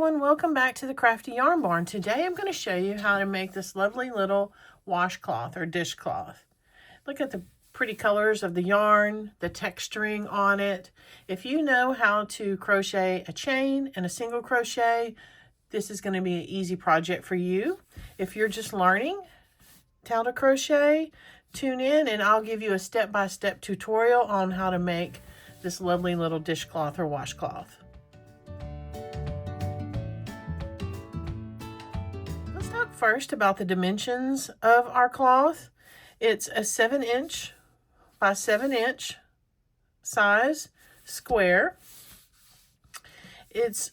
everyone, welcome back to the Crafty Yarn Barn. Today I'm going to show you how to make this lovely little washcloth or dishcloth. Look at the pretty colors of the yarn, the texturing on it. If you know how to crochet a chain and a single crochet, this is going to be an easy project for you. If you're just learning how to crochet, tune in and I'll give you a step-by-step tutorial on how to make this lovely little dishcloth or washcloth. Let's talk first about the dimensions of our cloth. It's a 7" by 7" size square. It's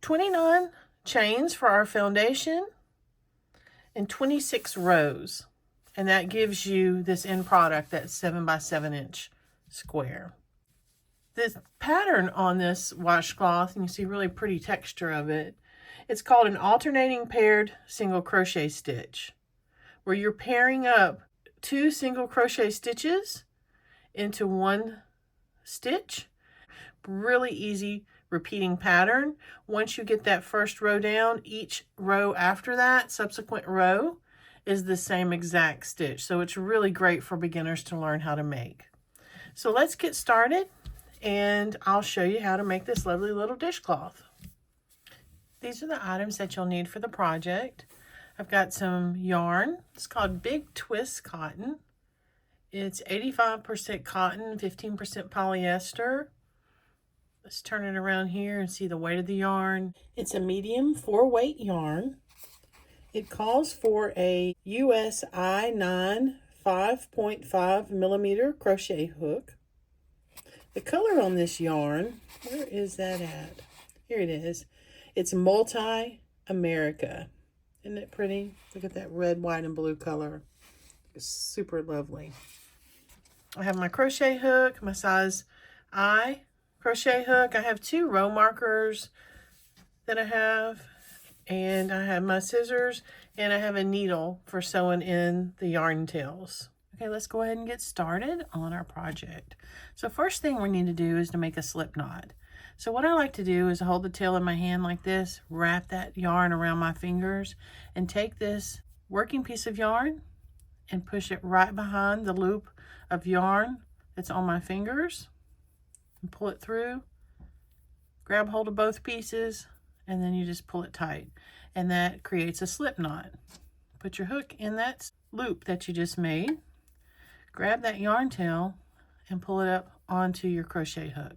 29 chains for our foundation and 26 rows. And that gives you this end product that's 7 by 7" square. The pattern on this washcloth, and you see really pretty texture of it, it's called an alternating paired single crochet stitch, where you're pairing up 2 single crochet stitches into 1 stitch. Really easy repeating pattern. Once you get that first row down, each row after that, subsequent row, is the same exact stitch. So it's really great for beginners to learn how to make. So let's get started and I'll show you how to make this lovely little dishcloth. These are the items that you'll need for the project. I've got some yarn. It's called Big Twist Cotton. It's 85% cotton, 15% polyester. Let's turn it around here and see the weight of the yarn. It's a medium 4-weight yarn. It calls for a US I9 5.5 millimeter crochet hook. The color on this yarn, where is that at? Here it is. It's Multi-America. Isn't it pretty? Look at that red, white, and blue color. It's super lovely. I have my crochet hook, my size I crochet hook. I have 2 row markers that I have, and I have my scissors, and I have a needle for sewing in the yarn tails. Okay, let's go ahead and get started on our project. So first thing we need to do is to make a slip knot. So what I like to do is hold the tail in my hand like this, wrap that yarn around my fingers, and take this working piece of yarn and push it right behind the loop of yarn that's on my fingers, and pull it through, grab hold of both pieces, and then you just pull it tight. And that creates a slip knot. Put your hook in that loop that you just made, grab that yarn tail, and pull it up onto your crochet hook.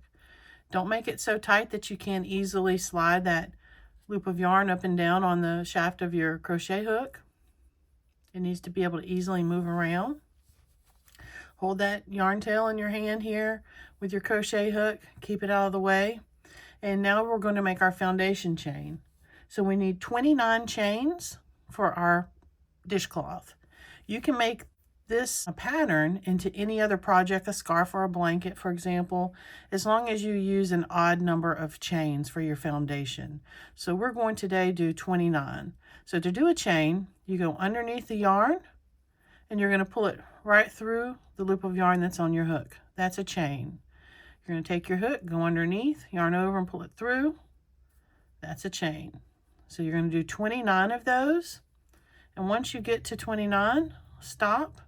Don't make it so tight that you can't easily slide that loop of yarn up and down on the shaft of your crochet hook. It needs to be able to easily move around. Hold that yarn tail in your hand here with your crochet hook. Keep it out of the way. And now we're going to make our foundation chain. So we need 29 chains for our dishcloth. You can make this pattern into any other project, a scarf or a blanket, for example, as long as you use an odd number of chains for your foundation. So we're going today do 29. So to do a chain, you go underneath the yarn and you're going to pull it right through the loop of yarn that's on your hook. That's a chain. You're going to take your hook, go underneath, yarn over and pull it through. That's a chain. So you're going to do 29 of those. And once you get to 29, stop.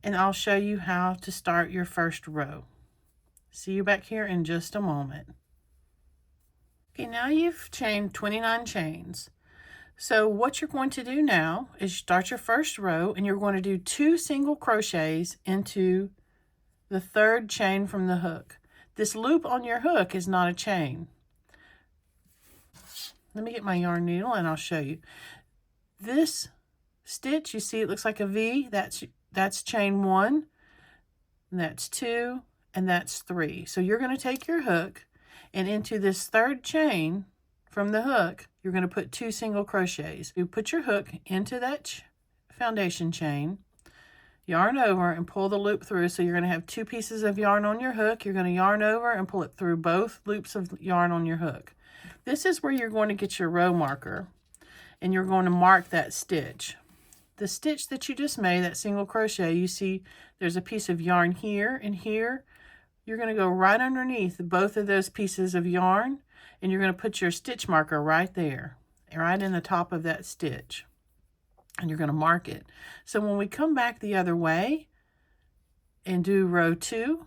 And I'll show you how to start your first row. See you back here in just a moment. Okay, now you've chained 29 chains. So what you're going to do now is start your first row and you're going to do 2 single crochets into the 3rd chain from the hook. This loop on your hook is not a chain. Let me get my yarn needle and I'll show you. This stitch, you see it looks like a V, that's chain 1, and that's 2, and that's 3. So you're going to take your hook, and into this 3rd chain from the hook, you're going to put 2 single crochets. You put your hook into that foundation chain, yarn over, and pull the loop through. So you're going to have 2 pieces of yarn on your hook. You're going to yarn over and pull it through both loops of yarn on your hook. This is where you're going to get your row marker, and you're going to mark that stitch. The stitch that you just made, that single crochet, you see there's a piece of yarn here and here. You're going to go right underneath both of those pieces of yarn and you're going to put your stitch marker right there, right in the top of that stitch, and you're going to mark it. So when we come back the other way and do row 2,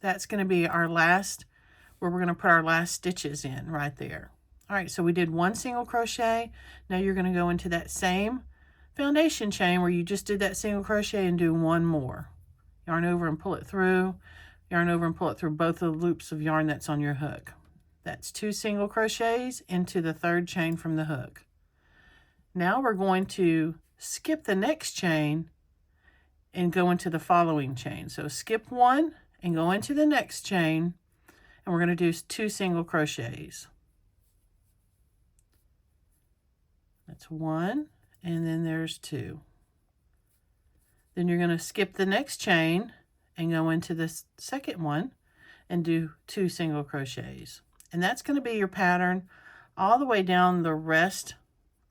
that's going to be our last, where we're going to put our last stitches in right there. All right, so we did 1 single crochet. Now you're going to go into that same foundation chain where you just did that single crochet and do 1 more. Yarn over and pull it through, yarn over and pull it through both of the loops of yarn that's on your hook. That's 2 single crochets into the 3rd chain from the hook. Now we're going to skip the next chain and go into the following chain. So skip 1 and go into the next chain, and we're going to do 2 single crochets. That's 1, and then there's 2. Then you're going to skip the next chain and go into the second one and do 2 single crochets. And that's going to be your pattern all the way down the rest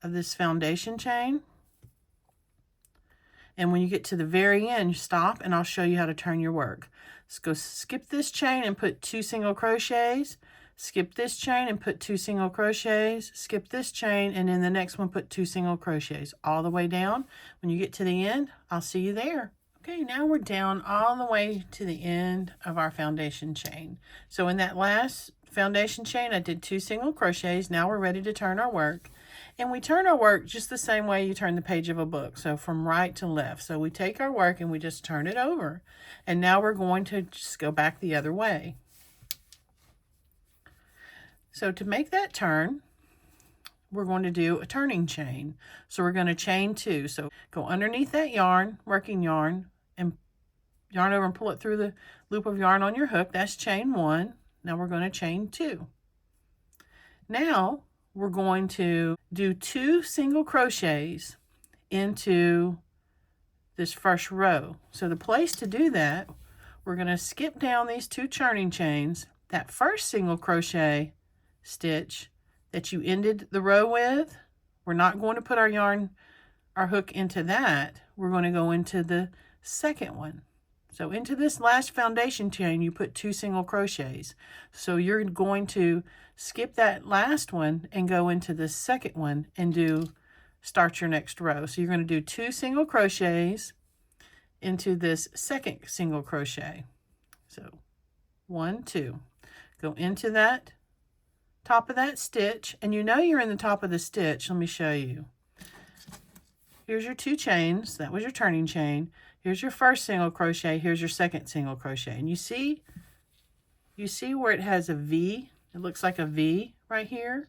of this foundation chain. And when you get to the very end, stop and I'll show you how to turn your work. Let's go skip this chain and put 2 single crochets, skip this chain and put 2 single crochets, skip this chain, and in the next one put 2 single crochets all the way down. When you get to the end, I'll see you there. Okay, now we're down all the way to the end of our foundation chain. So in that last foundation chain, I did 2 single crochets. Now we're ready to turn our work. And we turn our work just the same way you turn the page of a book, so from right to left. So we take our work and we just turn it over. And now we're going to just go back the other way. So to make that turn, we're going to do a turning chain. So we're going to chain 2. So go underneath that yarn, working yarn, and yarn over and pull it through the loop of yarn on your hook. That's chain 1. Now we're going to chain 2. Now we're going to do 2 single crochets into this first row. So the place to do that, we're going to skip down these 2 turning chains. That first single crochet stitch that you ended the row with, we're not going to put our hook into that. We're going to go into the second one. So into this last foundation chain, you put 2 single crochets. So you're going to skip that last one and go into the second one and start your next row. So you're going to do 2 single crochets into this second single crochet. So 1, 2. Go into that top of that stitch, and you know you're in the top of the stitch. Let me show you. Here's your 2 chains. That was your turning chain. Here's your first single crochet. Here's your second single crochet. And you see where it has a V? It looks like a V right here.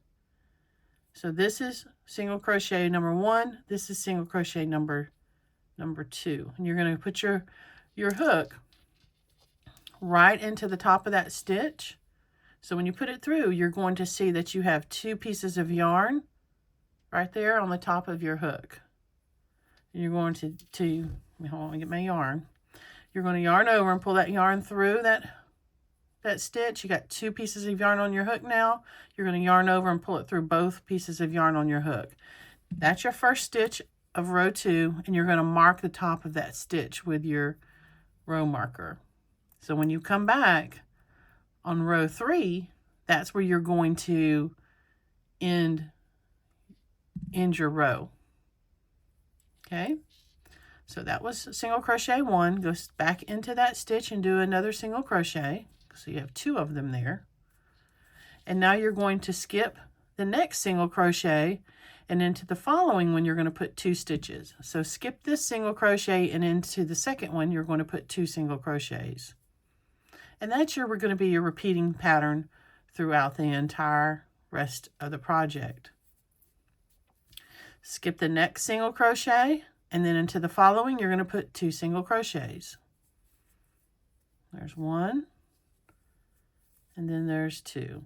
So this is single crochet number 1. This is single crochet number 2. And you're going to put your hook right into the top of that stitch. So when you put it through, you're going to see that you have 2 pieces of yarn right there on the top of your hook. And you're going to hold on, let me get my yarn. You're going to yarn over and pull that yarn through that stitch. You got 2 pieces of yarn on your hook now. You're going to yarn over and pull it through both pieces of yarn on your hook. That's your first stitch of row 2, and you're going to mark the top of that stitch with your row marker. So when you come back on row 3, that's where you're going to end your row. Okay, so that was single crochet 1. Go back into that stitch and do another single crochet. So you have 2 of them there. And now you're going to skip the next single crochet, and into the following one you're going to put 2 stitches. So skip this single crochet, and into the second one you're going to put 2 single crochets. And that's going to be your repeating pattern throughout the entire rest of the project. Skip the next single crochet, and then into the following you're going to put 2 single crochets. There's 1, and then there's 2.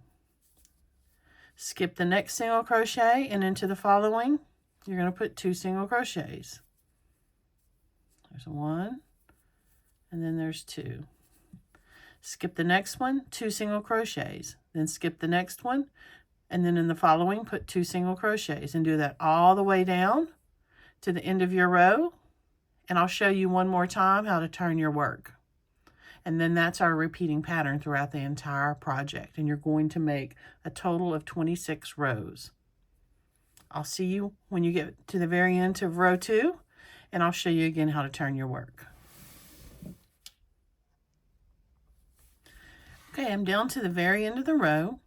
Skip the next single crochet, and into the following you're going to put 2 single crochets. There's 1, and then there's 2. Skip the next one, 2 single crochets. Then skip the next one, and then in the following put 2 single crochets, and do that all the way down to the end of your row. And I'll show you one more time how to turn your work. And then that's our repeating pattern throughout the entire project. And you're going to make a total of 26 rows. I'll see you when you get to the very end of row 2, and I'll show you again how to turn your work. Okay, I'm down to the very end of the row,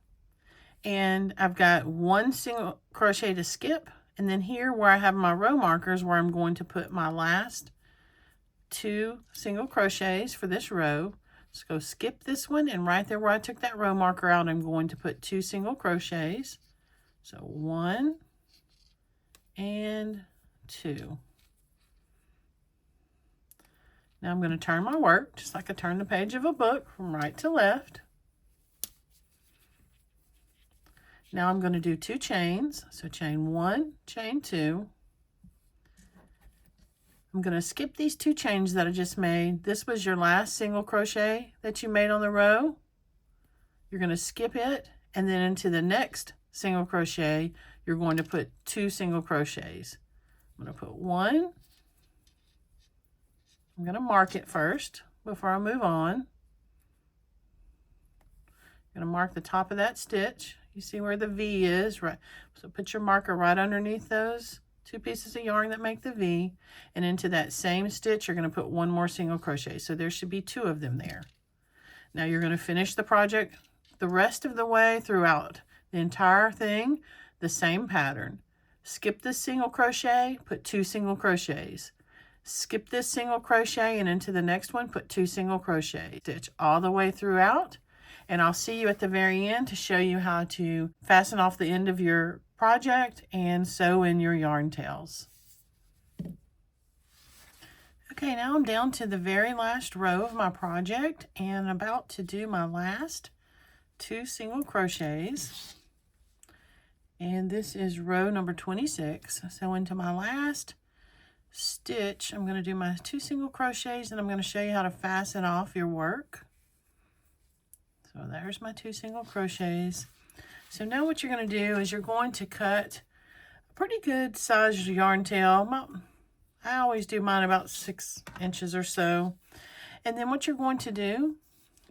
and I've got 1 single crochet to skip, and then here where I have my row markers where I'm going to put my last 2 single crochets for this row. Let's go skip this one, and right there where I took that row marker out, I'm going to put 2 single crochets. So 1 and 2. Now I'm going to turn my work just like I turn the page of a book from right to left. Now I'm going to do 2 chains. So chain 1, chain 2. I'm going to skip these 2 chains that I just made. This was your last single crochet that you made on the row. You're going to skip it, and then into the next single crochet, you're going to put 2 single crochets. I'm going to put 1. I'm going to mark it first before I move on. I'm going to mark the top of that stitch. You see where the V is, right? So put your marker right underneath those 2 pieces of yarn that make the V, and into that same stitch you're going to put 1 more single crochet. So there should be 2 of them there. Now you're going to finish the project the rest of the way throughout the entire thing the same pattern. Skip this single crochet, put 2 single crochets. Skip this single crochet, and into the next one put 2 single crochets. Stitch all the way throughout, and I'll see you at the very end to show you how to fasten off the end of your project and sew in your yarn tails. Okay, now I'm down to the very last row of my project and about to do my last 2 single crochets. And this is row number 26. So into my last stitch, I'm going to do my 2 single crochets, and I'm going to show you how to fasten off your work. So there's my 2 single crochets. So now what you're going to do is you're going to cut a pretty good sized yarn tail. I always do mine about 6 inches or so. And then what you're going to do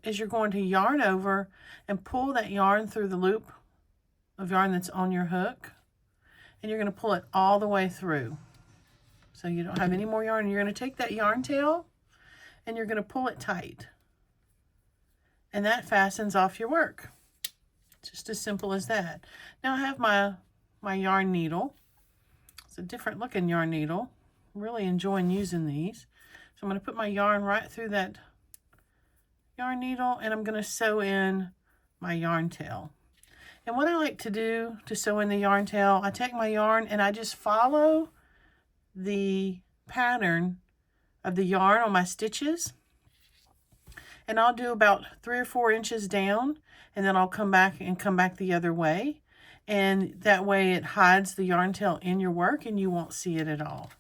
is you're going to yarn over and pull that yarn through the loop of yarn that's on your hook. And you're going to pull it all the way through. So you don't have any more yarn. You're going to take that yarn tail and you're going to pull it tight. And that fastens off your work. Just as simple as that. Now I have my yarn needle. It's a different looking yarn needle. I'm really enjoying using these. So I'm going to put my yarn right through that yarn needle, and I'm going to sew in my yarn tail. And what I like to do to sew in the yarn tail, I take my yarn and I just follow the pattern of the yarn on my stitches. And I'll do about 3 or 4 inches down, and then I'll come back the other way. And that way it hides the yarn tail in your work and you won't see it at all.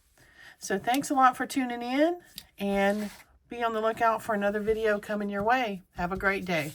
So thanks a lot for tuning in, and be on the lookout for another video coming your way. Have a great day.